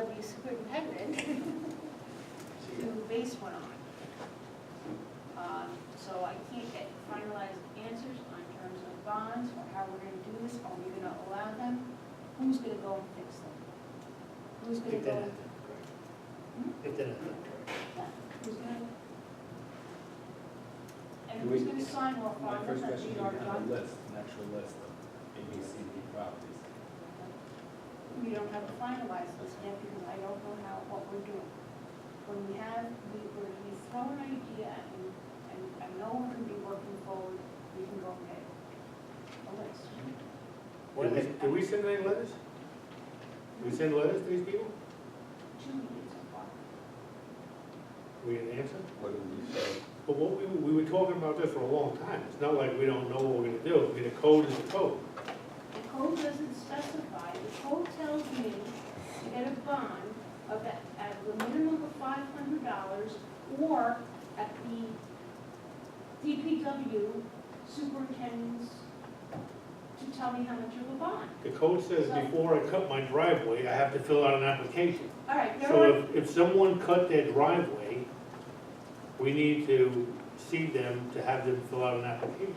DPW superintendent to base one on. So I can't get finalized answers on terms of bonds or how we're gonna do this. Are we gonna allow them? Who's gonna go and fix them? Who's gonna If they're go? not done correct. If they're not done correct. Who's gonna? And Do who's we- gonna sign off My on them first that question, we do are you have a done? list, an actual list of A, B, C, D properties? We don't have a finalized list yet because I don't know what we're doing. When we throw an idea and I know we're gonna be working forward, we can go ahead. A list. Did we send any letters? Did we send letters to these people? 2 meetings so far. We didn't answer? What did we say? But what we were talking about this for a long time. It's not like we don't know what we're gonna do. I mean, the code is the code. The code doesn't specify, the code tells me to get a bond of that, at the minimum of $500 or at the DPW superintendent's to tell me how much of a bond. The code says before I cut my driveway, I have to fill out an application. All right, So never mind. if someone cut their driveway, we need to see them to have them fill out an application.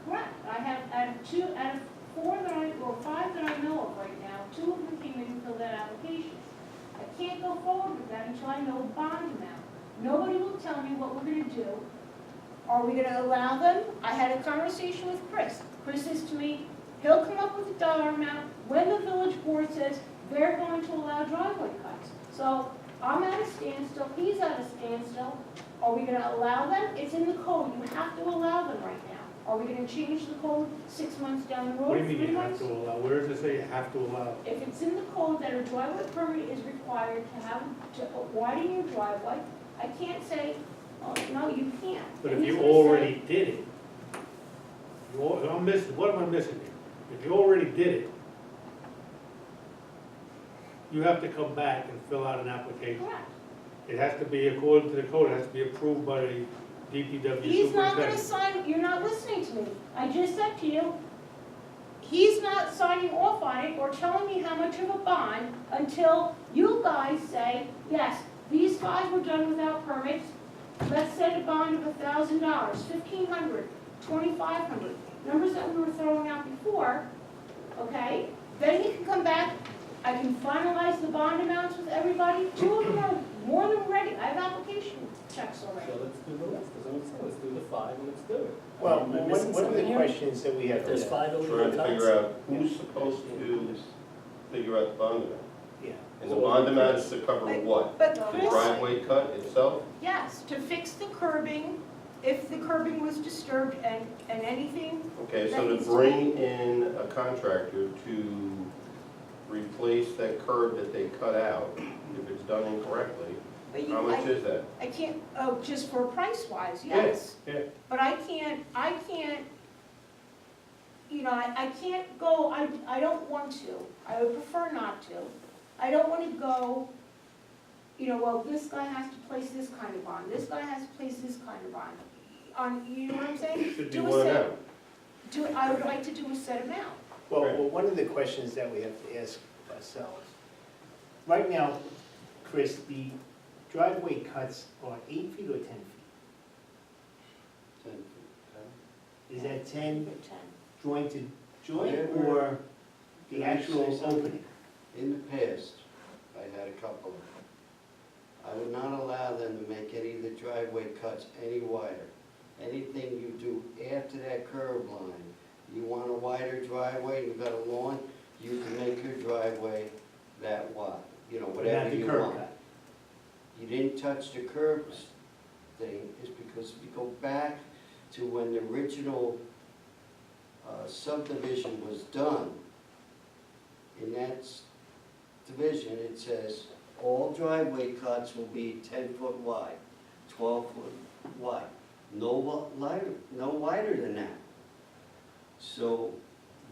Correct. I have, out of 4 that or 5 that I know of right now, 2 of them came in and filled that application. I can't go forward with that until I know the bond amount. Nobody will tell me what we're gonna do. Are we gonna allow them? I had a conversation with Chris. Chris says to me, he'll come up with a dollar amount when the village board says they're going to allow driveway cuts. So I'm at a standstill, he's at a standstill. Are we gonna allow them? It's in the code, you have to allow them right now. Are we gonna change the code 6 months down the road? What do you mean 3 you have months? to allow? Where does it say you have to allow? If it's in the code that a driveway permit is required to widen your driveway, I can't say, oh, no, you can't. But And if he's you gonna say- already did it, I'm missing, what am I missing here? If you already did it, you have to come back and fill out an application. Correct. It has to be according to the code, it has to be approved by the DPW He's not gonna superintendent. sign, you're not listening to me. I just said to you, he's not signing off on it or telling me how much of a bond until you guys say, yes, these guys were done without permits. Let's set a bond of $1,000, $1,500, $2,500, numbers that we were throwing out before, okay? Then he can come back, I can finalize the bond amounts with everybody. 2 of them are more than ready, I have application checks already. So let's do the list, that's what I'm saying, let's do the 5 and let's do it. Well, Am I missing one of the something here? questions that we have. If there's 5 Trying illegal to cuts. figure out who's supposed to figure out the bond amount. Yeah. And the bond amount is to cover what? But The Chris, driveway cut itself? yes, to fix the curbing, if the curbing was disturbed and anything, Okay, so to bring in a contractor to replace that curb that they cut out, if it's done incorrectly, but how much is that? I can't, oh, just for price wise, yes. Yeah. But I can't, you know, I can't go, I don't want to, I would prefer not to. I don't want to go, you know, well, this guy has to place this kind of bond, this guy has to place this kind of bond. You know what I'm saying? Should be Do a one set- amount. I would like to do a set amount. Well, Right. one of the questions that we have to ask ourselves, right now, Chris, the driveway cuts are 8 feet or 10 feet? 10 feet, Is that 10 Good time. joint to joint Whatever. or the Can I actual say something? opening? In the past, I had a couple of them. I would not allow them to make any of the driveway cuts any wider. Anything you do after that curb line, you want a wider driveway, you've got a lawn, you can make your driveway that wide, you know, Not whatever the you curb want. cut. You didn't touch the curbs thing, is because if you go back to when the original subdivision was done, in that division, it says, all driveway cuts will be 10-foot wide, 12-foot wide, no wider than that. So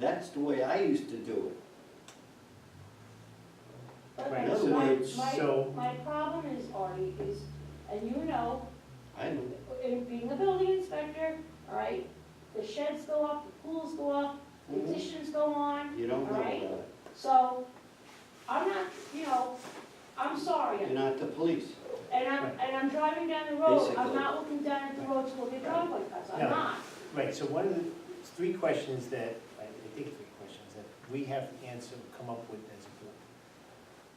that's the way I used to do it. But Right, in other words, my problem is, Artie, is, and you know, I know. in being a building inspector, all right, the sheds go up, the pools go up, Mhm. additions go on, You don't know Right. that. so I'm not, you know, I'm sorry. You're not the police. And I'm driving down the road, I'm Basically. not looking down at the road to look at driveway cuts, I'm No. not. Right, so one of the three questions that, I think three questions that we have to answer, come up with as a board.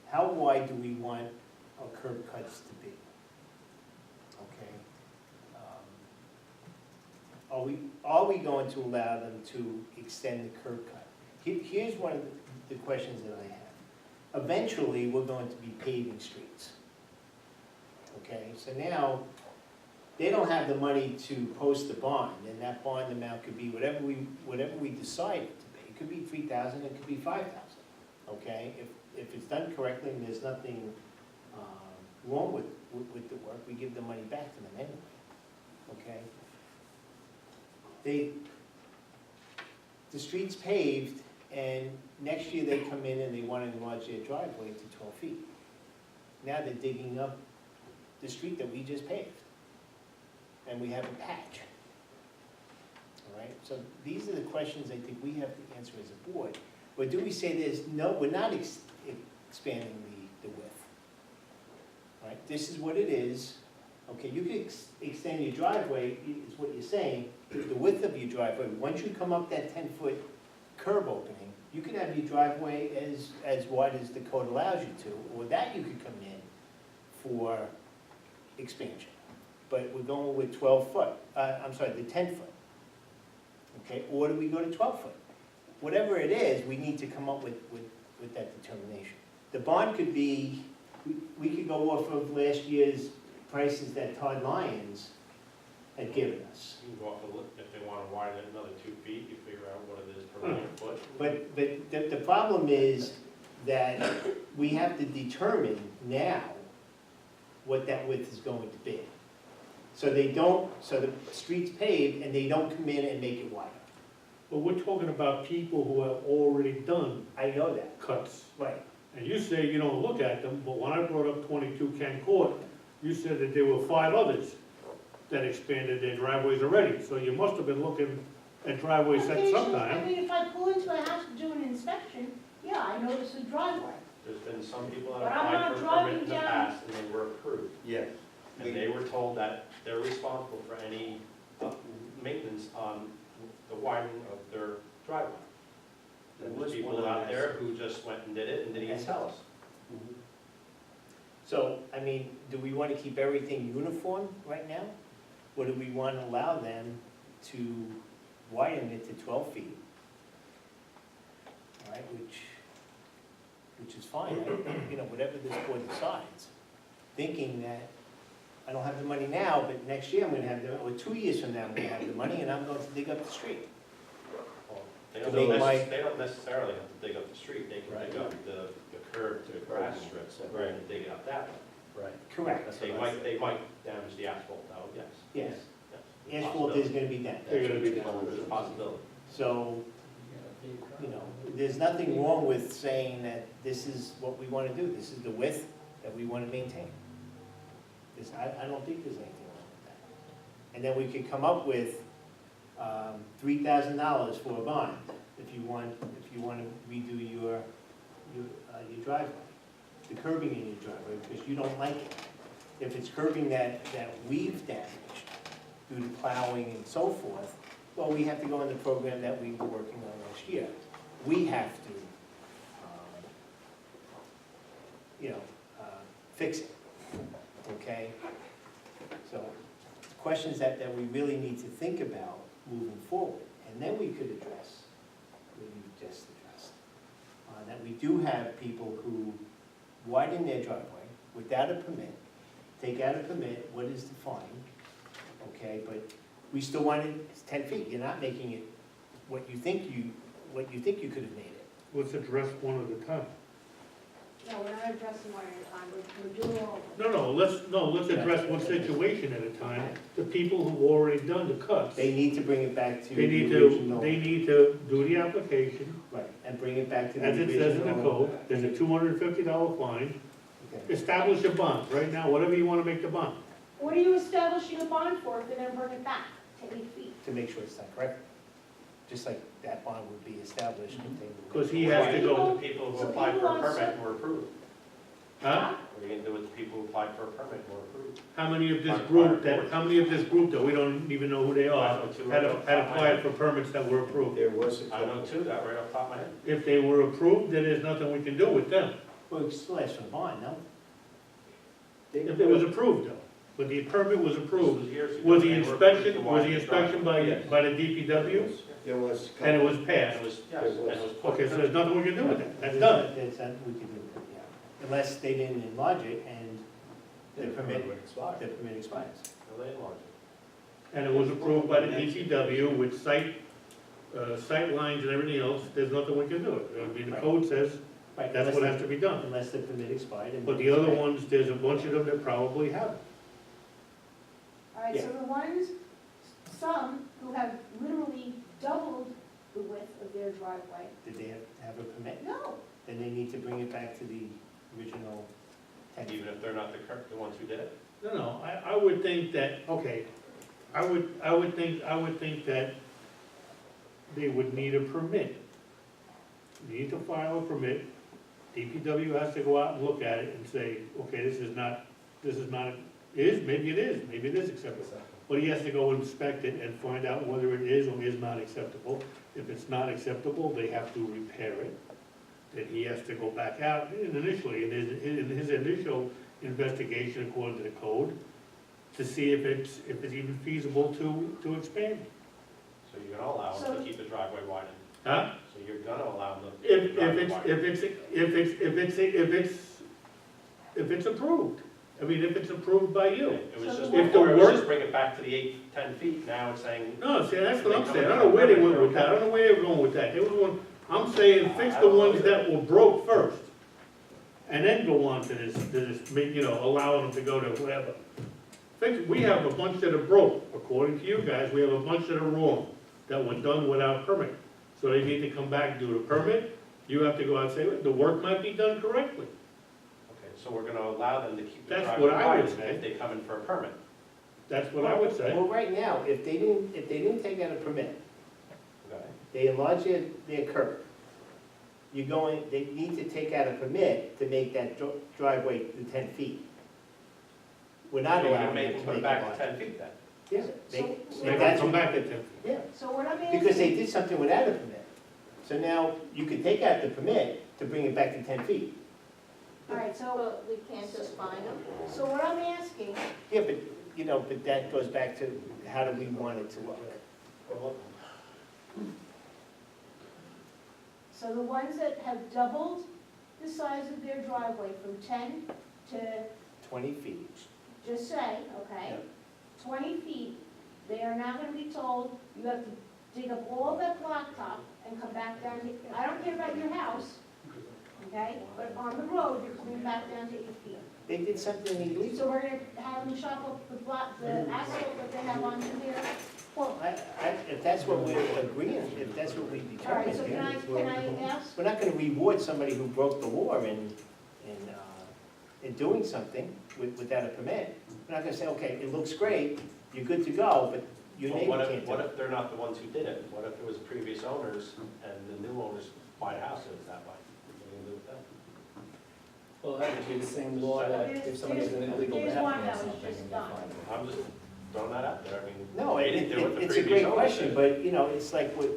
How wide do we want our curb cuts to be? Okay? Are we going to allow them to extend the curb cut? Here's one of the questions that I have. Eventually, we're going to be paving streets. Okay, so now, they don't have the money to post the bond, and that bond amount could be whatever we decide it to be. It could be 3,000, it could be 5,000, okay? If it's done correctly and there's nothing wrong with the work, we give the money back to them anyway, okay? The street's paved, and next year they come in and they want to enlarge their driveway to 12 feet. Now they're digging up the street that we just paved, and we have a patch. All right, so these are the questions I think we have to answer as a board. Or do we say we're not expanding the width? All right, this is what it is. Okay, you could extend your driveway, is what you're saying, the width of your driveway. Once you come up that 10-foot curb opening, you could have your driveway as wide as the code allows you to, or that you could come in for expansion. But we're going with 12 foot, the 10 foot. Okay, or do we go to 12 foot? Whatever it is, we need to come up with that determination. The bond could be, we could go off of last year's prices that Todd Lyons had given us. You can go off a look, if they want to widen it another 2 feet, you figure out what it is per linear foot. But the problem is that we have to determine now what that width is going to be. So the street's paved and they don't come in and make it wider. But we're talking about people who have already done I know that, cuts. right. And you say you don't look at them, but when I brought up 22 Ken Court, you said that there were 5 others that expanded their driveways already. So you must have been looking at driveways at some I time. mean, if I pull into a house to do an inspection, yeah, I notice the driveway. There's been some people that But I'm applied not for a driving permit in the down- past and they were approved. Yes. And they were told that they're responsible for any maintenance on the widening of their driveway. There And was there's one people on out that there side. who just went and did it and didn't even tell us. Mhm. So, I mean, do we want to keep everything uniform right now? Or do we want to allow them to widen it to 12 feet? All right, which is fine, whatever this board decides. Thinking that I don't have the money now, but next year I'm gonna have or 2 years from now, I'm gonna have the money and I'm going to dig up the street. Well, They To don't make my- they don't necessarily have to dig up the street, they can dig up the curb to the grass strip, Right. and dig it up that way. Right. Correct. They might damage the asphalt though, yes. Yes, Yes. asphalt is gonna be done. They're gonna be There's a possibility. So, there's nothing wrong with saying that this is what we wanna do, this is the width that we wanna maintain. I don't think there's anything wrong with that. And then we could come up with $3,000 for a bond, if you want to redo your driveway, the curbing in your driveway, because you don't like it. If it's curbing that we've damaged due to plowing and so forth, well, we have to go in the program that we were working on last year. We have to, fix it, okay? So, questions that we really need to think about moving forward, and then we could address what you just addressed. That we do have people who widen their driveway without a permit, take out a permit, what is the fine? Okay, but we still want it 10 feet, you're not making it what you think you could have made it. Let's address one at a time. No, we're not addressing one at a time, we're doing all of them. Let's address one situation at a time. The people who've already done the cuts, They need to bring it back to they the need original. to do the application, Right, and bring it back to the as original. it says in the code, there's a $250 fine. Okay. Establish a bond, right now, whatever you wanna make the bond. What are you establishing a bond for if they then bring it back to 8 feet? To make sure it's done correctly. Just like that bond would be established. Because he has to go, The people who applied for a permit and were approved. Huh? What are you gonna do with the people who applied for a permit and were approved? How many of this group that we don't even know who they are, had applied for permits that were approved? There was a I know couple. two, that right off the top of my head. If they were approved, then there's nothing we can do with them. Well, it still has some bond, no? If it was approved though, but the permit was approved, This was years ago. was the They were approved to inspection widen the driveway. by the DPW? There was a And it couple. was And passed? it was, yes, and it was put. Okay, so there's nothing we can do with that, that's done. That's something we can do, yeah. Unless they didn't enlarge it and the permit expires. No, they enlarged it. And it was approved by the DPW with sight lines and everything else, there's nothing we can do. I mean, the code says Right, that's what has to be done. Unless the permit expired. and- But the other ones, there's a bunch of them that probably haven't. All right, so the ones, some who have literally doubled the width of their driveway, Did they have a permit? no. Then they need to bring it back to the original 10 feet. Even if they're not the ones who did it. No, I would think that, okay, I would think that they would need a permit. They need to file a permit, DPW has to go out and look at it and say, okay, this is not, maybe it is acceptable. But he has to go inspect it and find out whether it is or is not acceptable. If it's not acceptable, they have to repair it. Then he has to go back out, and initially, in his initial investigation according to the code, to see if it's even feasible to expand it. So you're gonna allow them to keep the driveway widened. Huh? So you're gonna allow them to keep the driveway widened. If it's approved. I mean, if it's approved by you. It was So just, the before it was work- just bring it back to the 10 feet, now it's saying. No, see, that's what I'm saying, I don't know where they went with that, I don't know where they were going with that. They were going, I'm saying, fix the ones that were broke first. And then go on to this, you know, allowing them to go to whatever. We have a bunch that are broke, according to you guys, we have a bunch that are wrong, that were done without permit. So they need to come back and do the permit, you have to go out and say, the work might be done correctly. Okay, so we're gonna allow them to keep the That's driveway what I would widened say. if they come in for a permit. That's what I would say. Well, right now, if they didn't take out a permit, Okay. they enlarge their curb, they need to take out a permit to make that driveway to 10 feet. We're not So you're allowing gonna them make to them put make it it back wide. to 10 feet then? Yeah, So- They that's come what- back at them. Yeah, So what I'm asking. because they did something without a permit. So now, you could take out the permit to bring it back to 10 feet. All right, so, Well, we can't just find them. so what I'm asking, Yeah, but that goes back to how do we want it to look? so the ones that have doubled the size of their driveway from 10 to, 20 feet. just say, okay, 20 feet, they are now gonna be told, you have to dig up all that blacktop and come back down to, I don't care about your house, okay? But on the road, you're coming back down to 8 feet. They did something illegal. So we're gonna have them chop up the asphalt that they have on there. Well, if that's what we're agreeing, if that's what we All right, determined, so can I ask, we're not gonna reward somebody who broke the law in doing something without a permit. We're not gonna say, okay, it looks great, you're good to go, but your Well, neighbor what can't if, do what it. if they're not the ones who did it? What if it was previous owners and the new owners buy houses that way? What are you gonna do with them? Well, that would be the same law that if somebody's in illegal Here's bathing one or that was something just and they done. find it. I'm just throwing that out there, I mean. No, they didn't do what the it's a previous great owners question, did. but, you know, it's like what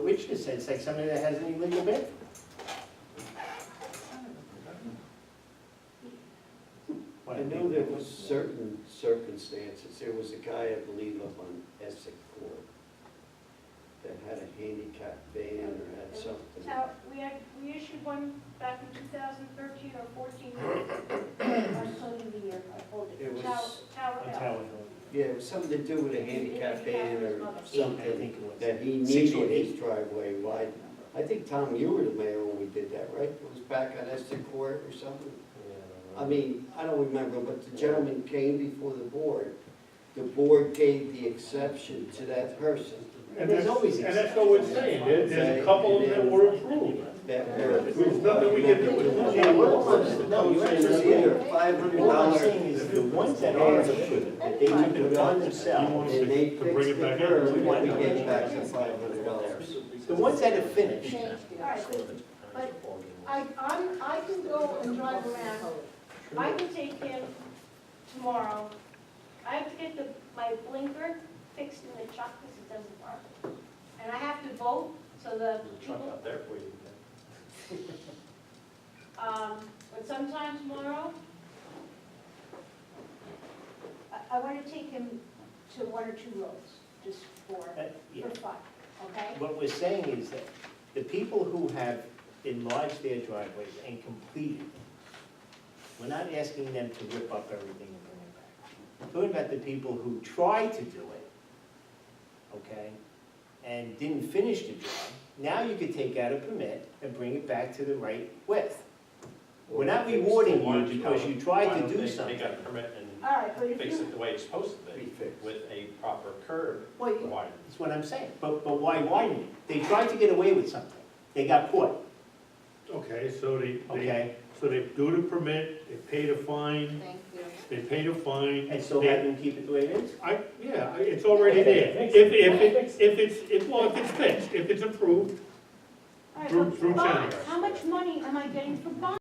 Rich just said, it's like somebody that has an illegal bathroom. I know there was certain circumstances, there was a guy, I believe, up on Essex Court that had a handicap van or had something. we issued one back in 2013 or 14, I'm telling you the year, I pulled it, It was- Tower On Hill. Tower Hill. Yeah, it was something to do with a handicap van or I something think it was. that he 6 or needed his 8. driveway wide. I think, Tom, you were the mayor when we did that, right? It was back on Essex Court or something? I mean, I don't remember, but the gentleman came before the board. The board gave the exception to that person. And There's that's, always and that's what we're saying, there's a couple of them that were approved. That were. There's nothing we can do with it. Yeah, no, you're It's actually, either all I'm $500 saying is the ones that are approved, that they took it upon themselves, and they To bring fixed it the back in. curb, we want to get back to $500. the ones that have finished, All right, but I can go and drive around. I can take him tomorrow. I have to get my blinker fixed in the truck because it doesn't work. And I have to vote, so the There's a truck people, out there for you. but sometime tomorrow, I want to take him to one or two roads, just for Yeah. fun, okay? What we're saying is that the people who have enlarged their driveways and completed it, we're not asking them to rip up everything and bring it back. We're talking about the people who tried to do it, okay, and didn't finish the job. Now you could take out a permit and bring it back to the right width. We're not rewarding Why you don't because you tried why to don't do they something. Take out a permit and All right, but if fix you, it the way it's supposed to be, Prefix. with a proper curb Well, widening. that's what I'm saying, but why widen it? They tried to get away with something, they got caught, Okay, so they okay? so they do the permit, they pay the fine, thank you. they pay the fine. And so they- have them keep it the way it is? It's already there. If it's fixed, if it's approved, All right, Through but bonds, January. how much money am I getting for bonds?